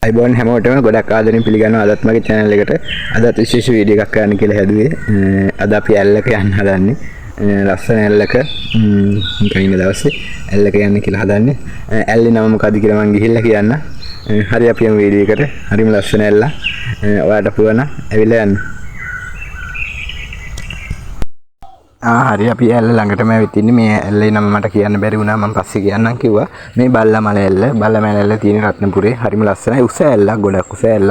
අයිබෝන් හැමෝටම ගොඩක් ආදරෙන් පිළිගන්නවා අදත් මගේ channel එකට. අදත් විශේෂ වීඩියෝ එකක් කරන්න කියලා හැදුවේ. අද අපි ඇල්ලක යන්න හදන්නේ. ලස්සන ඇල්ලක කයින් දවසේ ඇල්ලක යන්න කියලා හදන්නේ. ඇල්ලේ නම මොකද්ද කියලා මම ගිහිල්ලා කියන්න. හරි අපි යමු වීඩියෝ එකට. හරිම ලස්සන ඇල්ල. ඔයාලට පුළුවන් ඇවිල්ලා යන්න. හරි අපි ඇල්ල ළඟටම ඇවිත් ඉන්නේ. මේ ඇල්ලේ නම මට කියන්න බැරි වුණා. මම පස්සේ කියන්නම් කිව්වා. මේ බල්ලමල ඇල්ල. බල්ලමල ඇල්ල තියෙන රත්නපුරේ. හරිම ලස්සනයි. උස ඇල්ල, ගොඩක් උස ඇල්ල.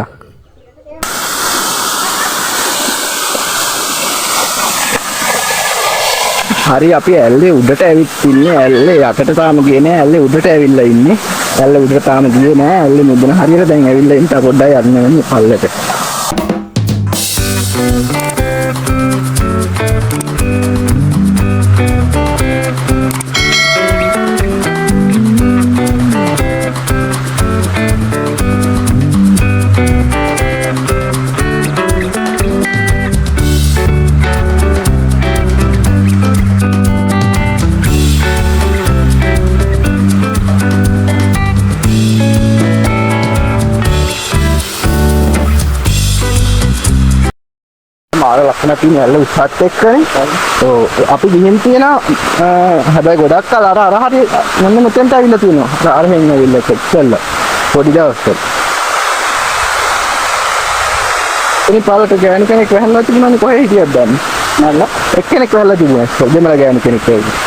හරි අපි ඇල්ලේ උඩට ඇවිත් ඉන්නේ. ඇල්ලේ යටට තාම ගියේ නෑ. ඇල්ලේ උඩට ඇවිල්ලා ඉන්නේ. ඇල්ල උඩට තාම ගියේ නෑ. ඇල්ලේ මුදුන හරියට දැන් ඇවිල්ලා ඉන්න. පොඩ්ඩයි යන්න වෙන්නේ පල්ලට. මාර ලක්ෂණ තියෙන ඇල්ල උස්සත් එක්කනේ. ඔව් අපි ගිහින් තියෙනවා. හැබැයි ගොඩක් කල අර හරි මොන්න මෙතෙන්ට ඇවිල්ලා තියෙනවා. අර මෙන්න ඇවිල්ලා ඉස්සෙල්ලා පොඩි දවස්වල. ඉතින් පාලට ගෑනු කෙනෙක් වැහලා තිබුණානේ කොහේ හිටියද දන්නේ. නල්ල එක්කෙනෙක් වැහලා තිබුණා. දෙමළ ගෑනු කෙනෙක් වගේ.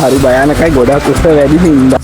හරි භයානකයි ගොඩක් උස්ස වැඩි හින්දා.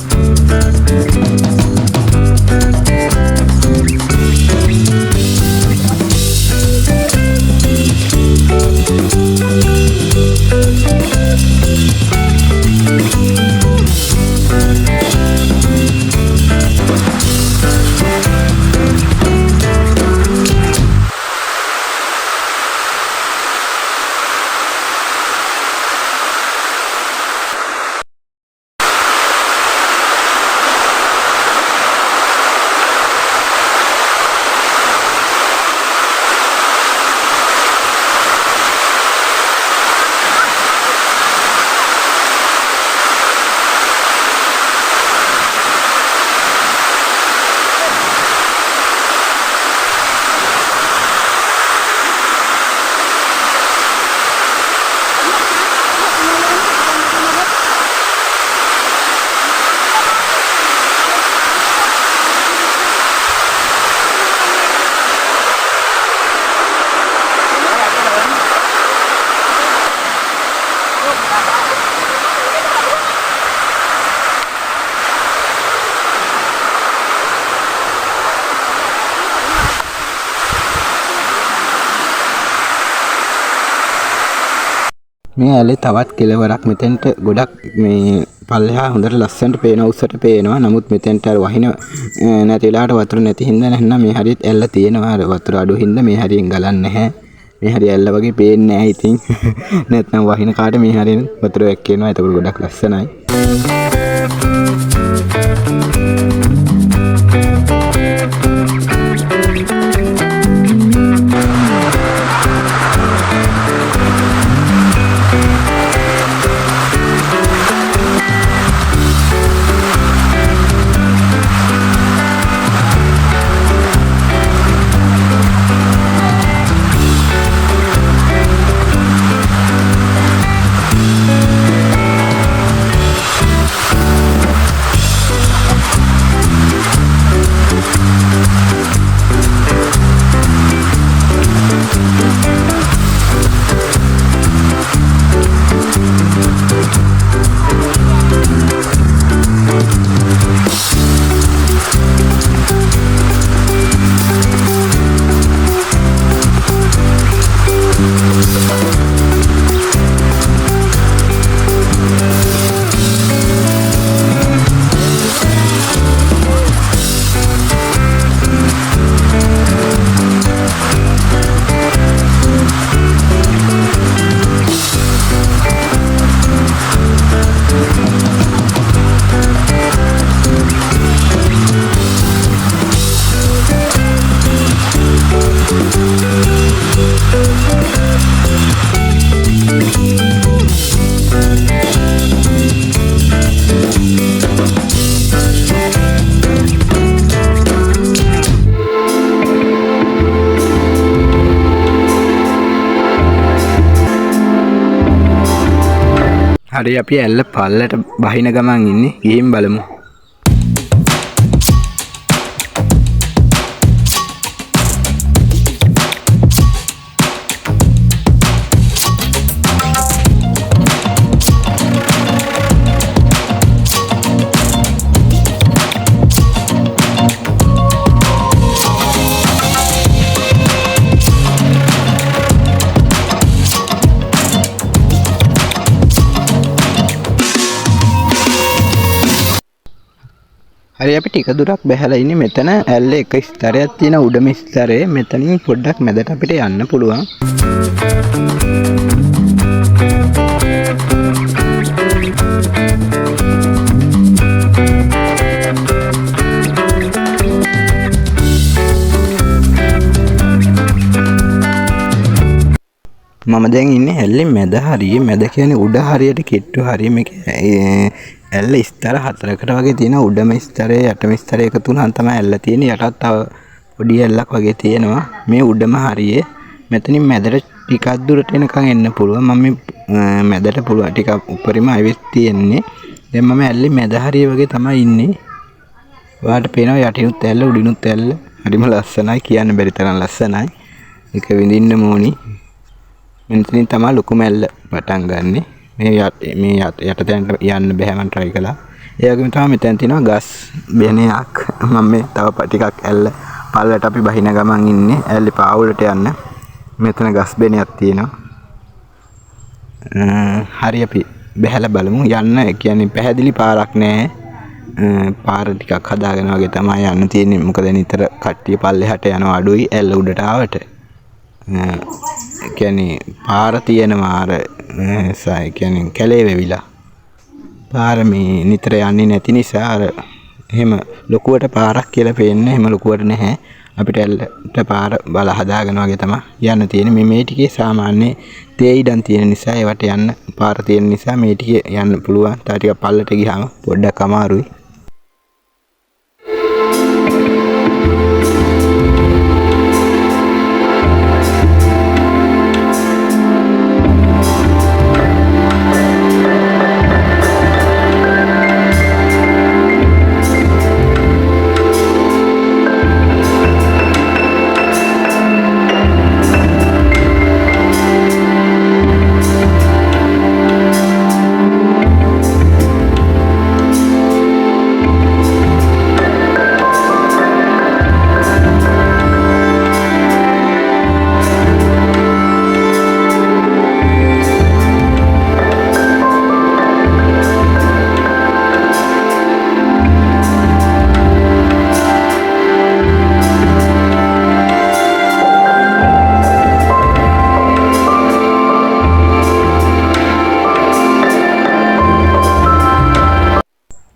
මේ ඇලේ තවත් කෙලවරක් මෙතෙන්ට ගොඩක් මේ පල්ලෙහා හොඳට ලස්සනට පේනවා උස්සට පේනවා. නමුත් මෙතෙන්ට අර වහින නැති වෙලාවට වතුර නැති හින්දා නැත්නම් මේ හරියට ඇල්ල තියෙනවා. අර වතුර අඩු හින්දා මේ හරියෙන් ගලන්නේ නැහැ. මේ හරිය ඇල්ල වගේ පේන්නේ නැහැ ඉතින්. නැත්නම් වහින කාට මේ හරියෙන් වතුර එක්කේනවා. ඒක ගොඩක් ලස්සනයි. හරි අපි ඇල්ල පල්ලට බහින ගමන් ඉන්නේ. ගිහින් බලමු. හරි අපි ටික දුරක් බැහැලා ඉන්නේ. මෙතන ඇල්ලේ එක ස්තරයක් තියෙන උඩම ස්තරේ. මෙතනින් පොඩ්ඩක් මැදට අපිට යන්න පුළුවන්. මම දැන් ඉන්නේ ඇල්ලේ මැද හරිය. මැද කියන්නේ උඩ හරියට කිට්ටු හරිය. මේක ඇල්ල ස්තර 4කට වගේ තියෙනවා. උඩම ස්තරේ යටම ස්තරේ එකතු වුණාම තමයි ඇල්ල තියෙන්නේ. යටත් තව පොඩි ඇල්ලක් වගේ තියෙනවා. මේ උඩම හරියේ මෙතනින් මැදට ටිකක් දුරට එනකන් එන්න පුළුවන්. මම මේ මැදට පුළුවන් ටිකක් උඩරිම අවිස් තියෙන්නේ. දැන් මම ඇල්ලේ මැද හරිය වගේ තමයි ඉන්නේ. ඔයාලට පේනවා යටිනුත් ඇල්ල උඩිනුත් ඇල්ල. හරිම ලස්සනයි, කියන්න බැරි තරම් ලස්සනයි. ඒක විඳින්න ඕනි. මෙතනින් තමයි ලොකුම ඇල්ල පටන් ගන්නෙ. මේ යටතට යන්න බෑ මම try කළා. ඒ වගේම තමයි මෙතන තියෙනවා ගස් බෙනයක්. මම මේ තව ටිකක් ඇල්ල පල්ලට අපි බහින ගමන් ඉන්නේ. ඇල්ලේ පාවුලට යන්න. මෙතන ගස් බෙනයක් තියෙනවා. හරි අපි බහැලා බලමු. යන්න කියන්නේ පැහැදිලි පාරක් නෑ. පාර ටිකක් හදාගෙන වගේ තමයි යන්න තියෙන්නේ. මොකද නිතර කට්ටිය පල්ලෙහාට යනවා අඩුයි ඇල්ල උඩට ආවට. කියන්නේ පාර තියෙනවා අර කියන්නේ කැලේ වෙවිලා. පාර මේ නිතර යන්නේ නැති නිසා අර එහෙම ලොකුවට පාරක් කියලා පේන්නේ එහෙම ලොකුවට නැහැ. අපිට ඇල්ලට පාර බල හදාගෙන වගේ තමයි යන්න තියෙන්නේ. මේ ටිකේ සාමාන්‍ය තේ ඉඩම් තියෙන නිසා ඒවට යන්න පාර තියෙන නිසා මේ ටිකේ යන්න පුළුවන්. තා ටික පල්ලට ගියාම පොඩ්ඩක් අමාරුයි.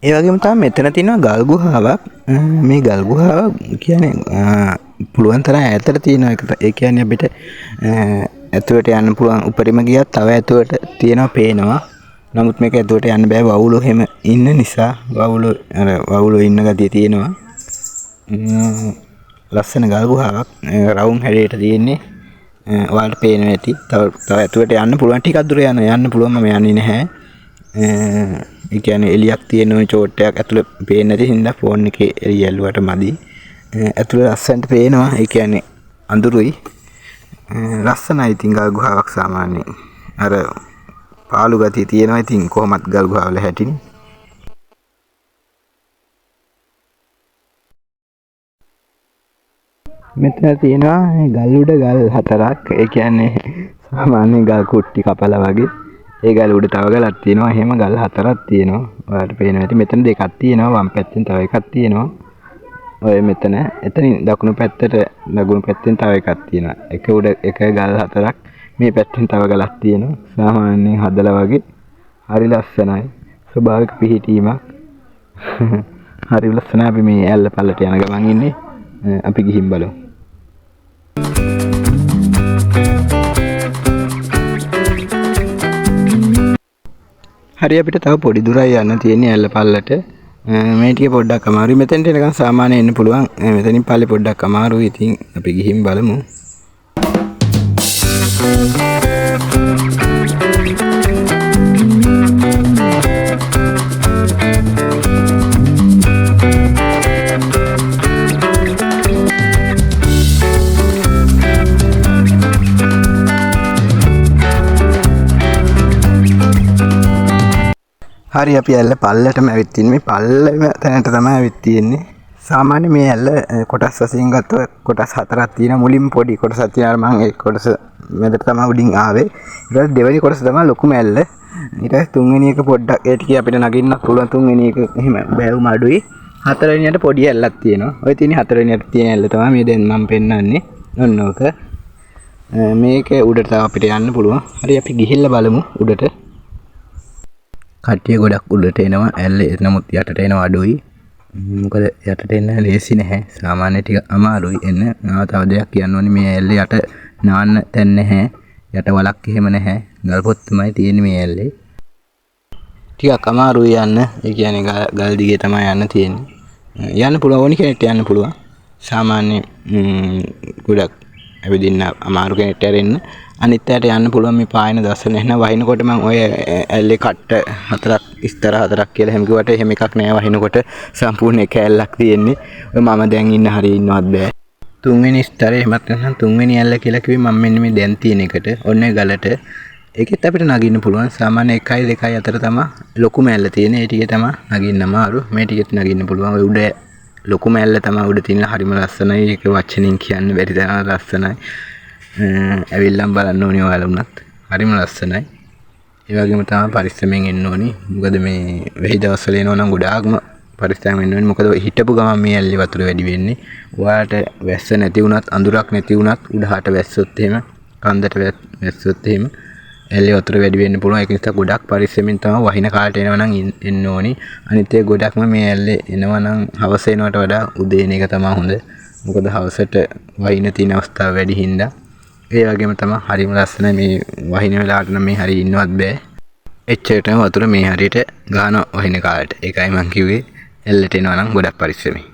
ඒ වගේම තමයි මෙතන තියෙනවා ගල් ගුහාවක්. මේ ගල් ගුහාව කියන්නේ පුළුවන් තරම් ඈතට තියෙනවා. ඒ කියන්නේ අපිට ඇතුළට යන්න පුළුවන්. උඩරිම ගියත් තව ඇතුළට තියෙනවා පේනවා. නමුත් මේක ඇතුළට යන්න බෑ. වවුලෝ හැම ඉන්න නිසා වවුලෝ ඉන්න ගතිය තියෙනවා. ලස්සන ගල් ගුහාවක් රවුම් හැඩයට තියෙන්නේ. ඔයාලට පේනවා ඇති. තව ඇතුළට යන්න පුළුවන්. ටිකක් දුර යන්න පුළුවන්. මම යන්නේ නැහැ. ඒ කියන්නේ එලියක් තියෙන චෝට්ටයක් ඇතුළේ පේන්නේ නැති හින්දා ෆෝන් එකේ එළිය ඇල්ලුවට මදි. ඇතුළේ ලස්සනට පේනවා. ඒ කියන්නේ අඳුරුයි. ලස්සනයි. ඉතින් ගල් ගුහාවක් සාමාන්‍යයෙන් අර පාළු ගතිය තියෙනවා. ඉතින් කොහොමත් ගල් ගුහාවල හැටිනේ. මෙතන තියෙනවා ගල් උඩ ගල් 4ක්. ඒ කියන්නේ සාමාන්‍ය ගල් කුට්ටි කපලා වගේ. ඒ ගල් උඩ තව ගලක් තියෙනවා. එහෙම ගල් 4ක් තියෙනවා. ඔයාලට පේනවා ඇති. මෙතන දෙකක් තියෙනවා. වම් පැත්තෙන් තව එකක් තියෙනවා. ඔය මෙතන එතනින් දකුණු පැත්තෙන් තව එකක් තියෙනවා. එක උඩ එක ගල් 4ක්. මේ පැත්තෙන් තව ගලක් තියෙනවා. සාමාන්‍යයෙන් හදලා වගේ. හරි ලස්සනයි. ස්වභාවික පිහිටීමක්. හරි ලස්සනයි. අපි මේ ඇල්ල පල්ලට යන ගමන් ඉන්නේ. අපි ගිහින් බලමු. හරි අපිට තව පොඩි දුරයි යන්න තියෙන්නේ ඇල්ල පල්ලට. මේ ටික පොඩ්ඩක් අමාරුයි. මෙතෙන්ට එනකන් සාමාන්‍ය එන්න පුළුවන්. මෙතනින් පල්ලේ පොඩ්ඩක් අමාරුයි. ඉතින් අපි ගිහින් බලමු. හරි අපි ඇල්ල පල්ලටම ඇවිත් තින්නේ. මේ පල්ලෙම තැනට තමයි ඇවිත් තියෙන්නේ. සාමාන්‍ය මේ ඇල්ල කොටස් වශයෙන් ගත්තොත් කොටස් හතරක් තියෙනවා. මුලින්ම පොඩි කොටසක් තියෙනවා. මම ඒ කොටස මැදට තමයි උඩින් ආවේ. ඊට පස්සේ දෙවෙනි කොටස තමයි ලොකුම ඇල්ල. ඊට පස්සේ තුන්වෙනි එක පොඩ්ඩක් ඒ ටික අපිට නගින්න පුළුවන්. තුන්වෙනි එක එහෙම බෑවුම අඩුයි. හතරවෙනියට පොඩි ඇල්ලක් තියෙනවා. ඔය තියෙන හතරවෙනියට තියෙන ඇල්ල තමයි මේ දැන් මම පෙන්නන්නේ. ඔන්න ඕක. මේක උඩට තව අපිට යන්න පුළුවන්. හරි අපි ගිහිල්ලා බලමු උඩට. කට්ටිය ගොඩක් උඩට එනවා. ඇල්ල නමුත් යටට එනවා අඩුයි. මොකද යටට එන්න ලේසි නැහැ. සාමාන්‍ය ටික අමාරුයි එන්න. තව දෙයක් කියන්න ඕනේ මේ ඇල්ල යට නාන්න තැන් නැහැ. යට වලක් එහෙම නැහැ. ගල් පොත් තමයි තියෙන්නේ මේ ඇල්ලේ. ටිකක් අමාරුයි යන්න. ඒ කියන්නේ ගල් දිගේ තමයි යන්න තියෙන්නේ. යන්න පුළුවන් ඕනි කෙනෙක්ට යන්න පුළුවන්. සාමාන්‍ය ගොඩක් ඇවිදින්න අමාරු කෙනෙක්ට ඇරෙන්න. අනිත් ඇයට යන්න පුළුවන් මේ පායන දර්ශන එහෙනම් වහිනකොට මම ඔය ඇල්ලේ කට්ට හතරක් ඉස්තර හතරක් කියලා එහෙම කිව්වට එහෙම එකක් නෑ. වහිනකොට සම්පූර්ණ එක ඇල්ලක් තියෙන්නේ. ඔය මම දැන් ඉන්න හරිය ඉන්නවත් බෑ. තුන්වෙනි ස්තරේ එහෙමත් නැත්නම් තුන්වෙනි ඇල්ල කියලා කිව්වේ මම මෙන්න මේ දැන් තියෙන එකට. ඔන්න ගලට ඒකෙත් අපිට නගින්න පුළුවන්. සාමාන්‍ය 1යි 2යි අතර තමයි ලොකුම ඇල්ල තියෙන්නේ. ඒ ටිකේ තමයි නගින්න අමාරු. මේ ටිකෙත් නගින්න පුළුවන්. ඔය උඩ ලොකුම ඇල්ල තමයි උඩ තියෙන. හරිම ලස්සනයි. ඒක වචනෙන් කියන්න බැරි තරම් ලස්සනයි. ඇවිල්ලම් බලන්න ඕනි ඔයාලා උනත්. හරිම ලස්සනයි. ඒ වගේම තමයි පරිස්සමෙන් එන්න ඕනි. මොකද මේ වෙහි දවස්වල එනවා නම් ගොඩාක්ම පරිස්සමෙන් එන්න ඕනි. මොකද හිටපු ගමන් මේ ඇල්ලේ වතුර වැඩි වෙන්නේ. ඔයාලට වැස්ස නැති වුණත් අඳුරක් නැති වුණත් උඩහට වැස්සොත් එහෙම කන්දට වැස්සොත් එහෙම ඇල්ලේ වතුර වැඩි වෙන්න පුළුවන්. ඒක නිසා ගොඩක් පරිස්සමෙන් තමයි වහින කාලට එනවා නම් එන්න ඕනි. අනිත් ඒ ගොඩක්ම මේ ඇල්ලේ එනවා නම් හවස එනවට වඩා උදේ එන එක තමයි හොඳ. මොකද හවසට වහින තියෙන අවස්ථාව වැඩි හින්දා. ඒ වගේම තමයි හරිම ලස්සනයි. මේ වහින වෙලාවට නම් මේ හරිය ඉන්නවත් බෑ. එච්චරටම වතුර මේ හරියට ගහන වහින කාලයට. ඒකයි මම කිව්වේ ඇල්ලට එනවා නම් ගොඩක් පරිස්සමෙන්.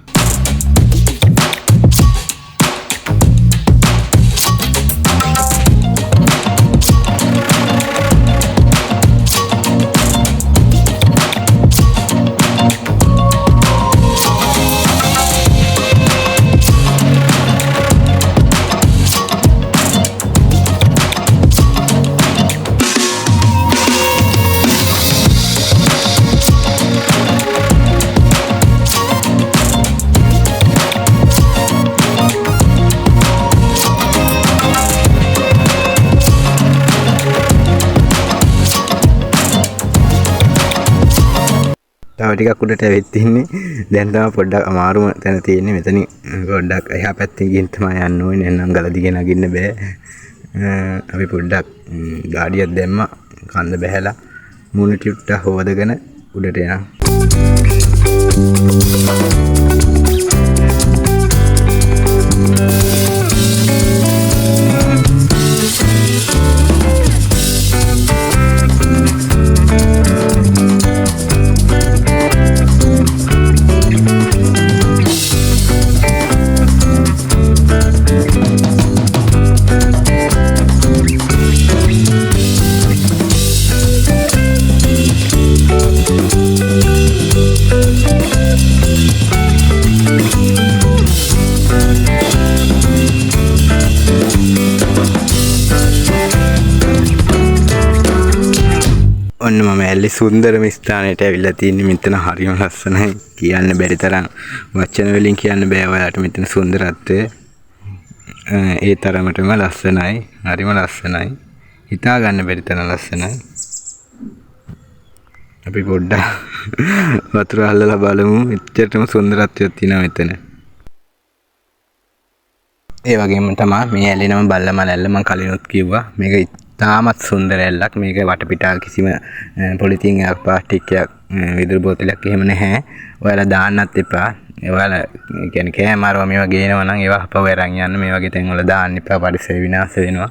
තව ටිකක් උඩට ඇවිත් ඉන්නේ. දැන් තමයි පොඩ්ඩක් අමාරුම තැන තියෙන්නේ. මෙතනින් පොඩ්ඩක් එහා පැත්තෙන් ගිහින් තමයි යන්න ඕනේ. නැත්නම් ගල දිගේ නගින්න බෑ. අපි පොඩ්ඩක් ගාඩියක් දැම්මා. කන්ද බැහැලා මුණු ටිකට හොදගෙන උඩට යනවා. ඔන්න මම ඇල්ලේ සුන්දරම ස්ථානයට ඇවිල්ලා තින්නේ. මෙතන හරිම ලස්සනයි. කියන්න බැරි තරම් වචන වලින් කියන්න බෑ ඔයාලට මෙතන සුන්දරත්වය. ඒ තරමටම ලස්සනයි. හරිම ලස්සනයි. හිතා ගන්න බැරි තරම් ලස්සනයි. අපි පොඩ්ඩක් වතුර අල්ලලා බලමු. එච්චරටම සුන්දරත්වයක් තියෙනවා මෙතන. ඒ වගේම තමයි මේ ඇල්ලේ නම බල්ලමල ඇල්ල. මම කලිනුත් කිව්වා. මේක තාමත් සුන්දර ඇල්ලක්. මේක වටපිටා කිසිම පොලිතින් එකක් ප්ලාස්ටික් එකක් විදුලි බෝතලයක් එහෙම නැහැ. ඔයාලා දාන්නත් එපා. ඔයාලා කියන්නේ කෑමාරව මේවා ගේනවා නම් ඒවා අපව අරන් යන්න. මේ වගේ තැන් වල දාන්න එපා. පරිසර විනාශ වෙනවා.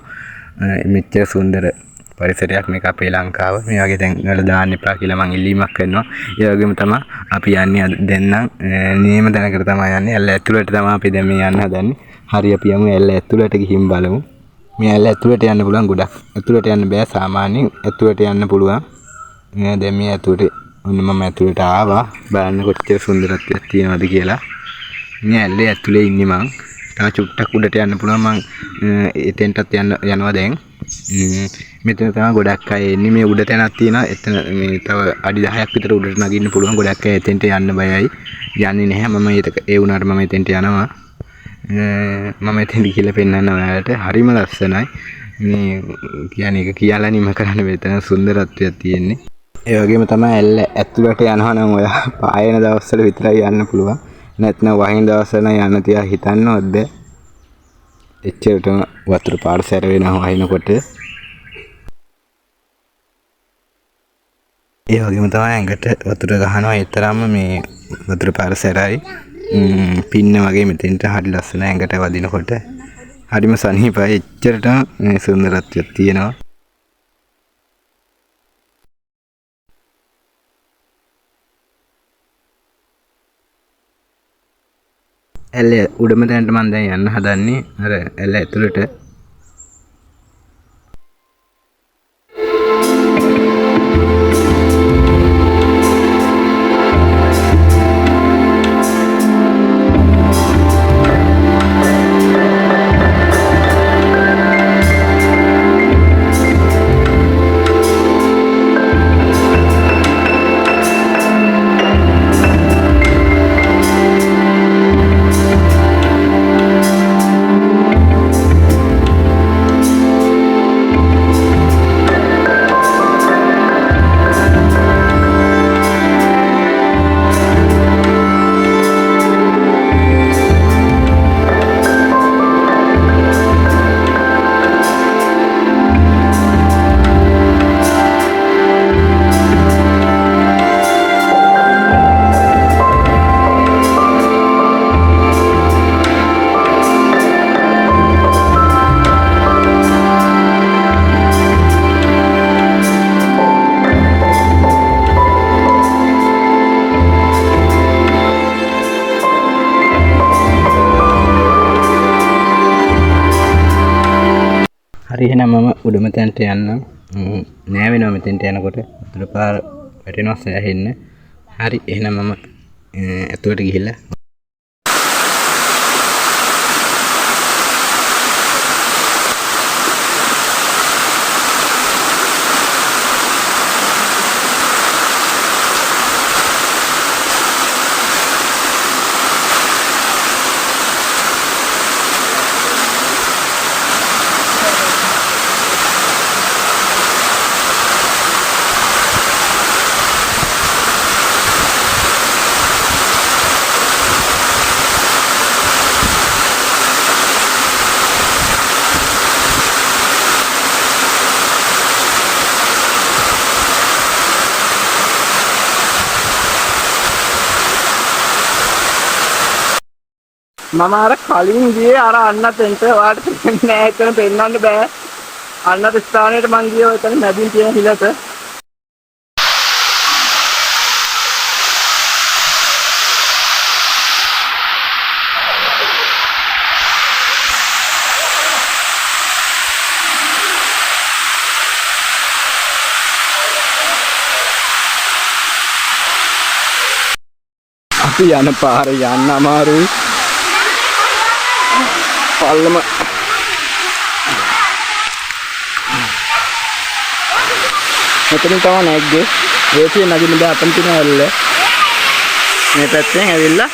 මෙච්චර සුන්දර පරිසරයක් මේක අපේ ලංකාව. මේ වගේ තැන් වල දාන්න එපා කියලා මම ඉල්ලීමක් කරනවා. ඒ වගේම තමයි අපි යන්නේ දැන් නම් නියම තැනකට තමයි යන්නේ. ඇල්ල ඇතුළට තමයි අපි දැන් මේ යන්න හදන්නේ. හරි අපි යමු ඇල්ල ඇතුළට ගිහින් බලමු. මේ ඇල්ල ඇතුළට යන්න පුළුවන් ගොඩක්. ඇතුළට යන්න බෑ සාමාන්‍යයෙන්. ඇතුළට යන්න පුළුවන්. දැන් මේ ඇතුළට ඔන්න මම ඇතුළට ආවා. බලන්න කොච්චර සුන්දරත්වයක් තියෙනවද කියලා. මේ ඇල්ලේ ඇතුලේ ඉන්නේ මං. තව චුට්ටක් උඩට යන්න පුළුවන් මං එතෙන්ටත් යනවා දැන්. මෙතන තමයි ගොඩක් අය එන්නේ. මේ උඩ තැනක් තියෙනවා. එතන මේ තව අඩි 10ක් විතර උඩට නගින්න පුළුවන්. ගොඩක් අය එතෙන්ට යන්න බයයි. යන්නේ නැහැ. මම ඒ වුණාට මම එතෙන්ට යනවා. මම එතෙන්ට ගිහලා පෙන්නන්න ඔයාලට. හරිම ලස්සනයි. මේ කියන්නේ ඒක කියලා නිම කරන්න මෙතන සුන්දරත්වයක් තියෙන්නේ. ඒ වගේම තමයි ඇල්ල ඇතුළට යනවා නම් ඔයා පායන දවස්වල විතරයි යන්න පුළුවන්. නැත්නම් වහින දවස්වල නම් යන්න තියා හිතන්නවද? එච්චරටම වතුර පාර සැර වෙනවා වහිනකොට. ඒ වගේම තමයි ඇඟට වතුර ගහනවා. ඒ තරම්ම මේ වතුර පාර සැරයි. පින්න වගේ මෙතෙන්ට හරි ලස්සන ඇඟට වදිනකොට. හරිම සනීපයි. එච්චරටම සුන්දරත්වයක් තියෙනවා. ඇල්ල උඩම තැනට මම දැන් යන්න හදන්නේ. අර ඇල්ල ඇතුළට. හරි එහෙනම් මම උඩම තැනට යන්නම්. නෑ වෙනවා මෙතෙන්ට යනකොට වතුර පාර වැටෙනවා සෑහෙන්න. හරි එහෙනම් මම ඇතුළට ගිහිල්ලා මම අර කලින් ගියේ අර අන්නත් එන්ට වාට නෑ එතන පෙන්නන්න බෑ. අන්නත් ස්ථානයට මං ගියේ එතන මැදින් තියෙන හිලට. අපි යන පාර යන්න අමාරුයි. පල්ලම මෙතන තමයි නැග්ගේ. ඒකේ නගින්න බෑ අපන් තියෙන ඇල්ල. මේ පැත්තෙන් ඇවිල්ලා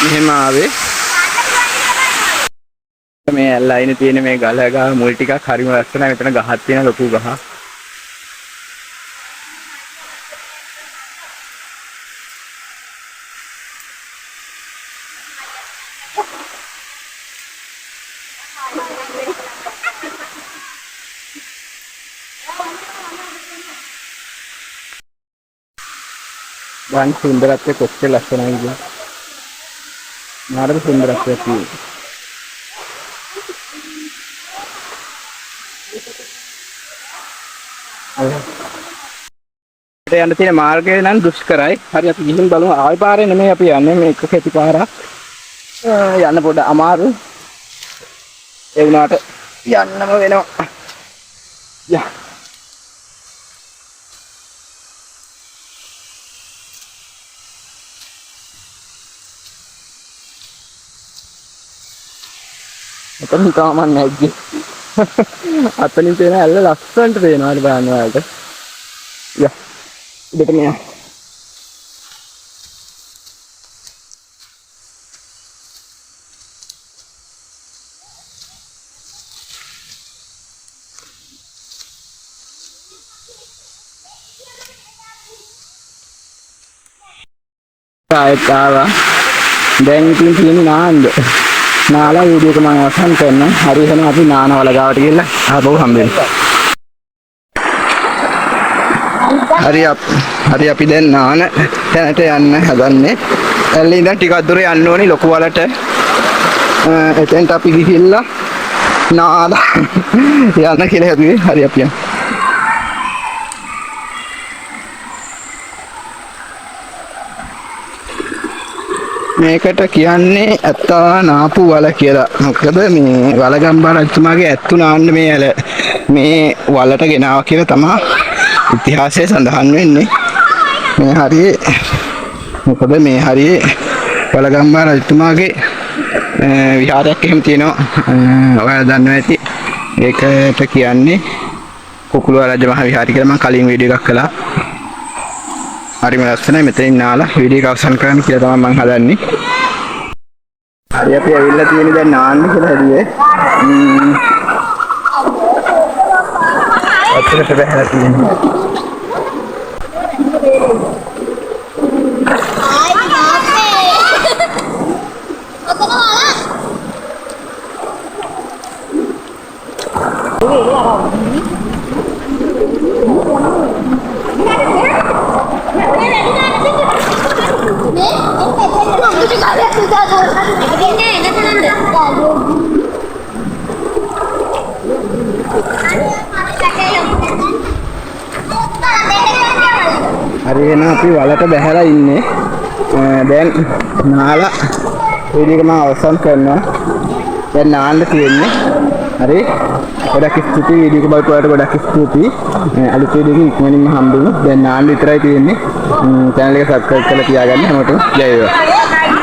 මෙහෙම ආවේ. මේ ඇල්ල අයිනේ තියෙන මේ ගල ගහ මුල් ටිකක් හරිම ලස්සනයි. මෙතන ගහක් තියෙන ලොකු ගහ. Dan sundaratnya kecil lah sekarang ini. Marah sundaratnya sih. යන්න තියෙන මාර්ගය නම් දුෂ්කරයි. හරි අපි ගිහින් බලමු. ආයි පාරේ නෙමෙයි අපි යන්නේ මේක කෙටි පාරක්. යන්න පොඩ අමාරු. ඒ වුණාට යන්නම වෙනවා. යා. එතන තාම නැග්ගේ. අතනින් තියෙන ඇල්ල ලස්සනට පේනවා බලන්න ඔයාලට. යා. ඉතින් මෙයා ආවා. දැන් ඉතින් තියෙන්නේ නාන්න. නාලා වීඩියෝ එක මම අවසන් කරනවා. හරි එහෙනම් අපි නානවල ගාවට ගිහලා ආපහු හම්බෙමු. හරි අපි දැන් නාන තැනට යන්න හදන්නේ. ඇල්ලේ ඉඳන් ටිකක් දුර යන්න ඕනි ලොකු වලට. එතෙන්ට අපි ගිහිල්ලා නාලා යන්න කියලා හිතුවේ. හරි අපි යමු. මේකට කියන්නේ ඇත්තා නාපු වල කියලා. මොකද මේ වලගම්බා රජතුමාගේ ඇත්තු නාන්න මේ ඇල මේ වලට ගෙනාවා කියලා තමයි ඉතිහාසයේ සඳහන් වෙන්නේ. මේ හරියේ මොකද මේ හරියේ වලගම්බා රජතුමාගේ විහාරයක් එහෙම තියෙනවා. ඔයාලා දන්නවා ඇති. ඒකට කියන්නේ කුකුළුව රජ මහ විහාරය කියලා මම කලින් වීඩියෝ එකක් කළා. හරිම ලස්සනයි. මෙතනින් නාලා වීඩියෝ එක අවසන් කරන්න කියලා තමයි මම හදන්නේ. හරි අපි ඇවිල්ලා තියෙන්නේ දැන් නාන්න කියලා හදුවේ. අතරට බහලා තියෙනවා. හරි එහෙනම් අපි වලට බැහැලා ඉන්නේ. දැන් නාලා වීඩියෝ එක මම අවසන් කරනවා. දැන් නාන්න තියෙන්නේ. හරි. ගොඩක් ස්තුතියි වීඩියෝ එක බලපු අයට ගොඩක් ස්තුතියි. අලුත් වීඩියෝ එකකින් ඉක්මනින්ම හම්බෙමු. දැන් නාන්න විතරයි තියෙන්නේ. channel එක subscribe කරලා තියාගන්න හැමෝටම ජය වේවා.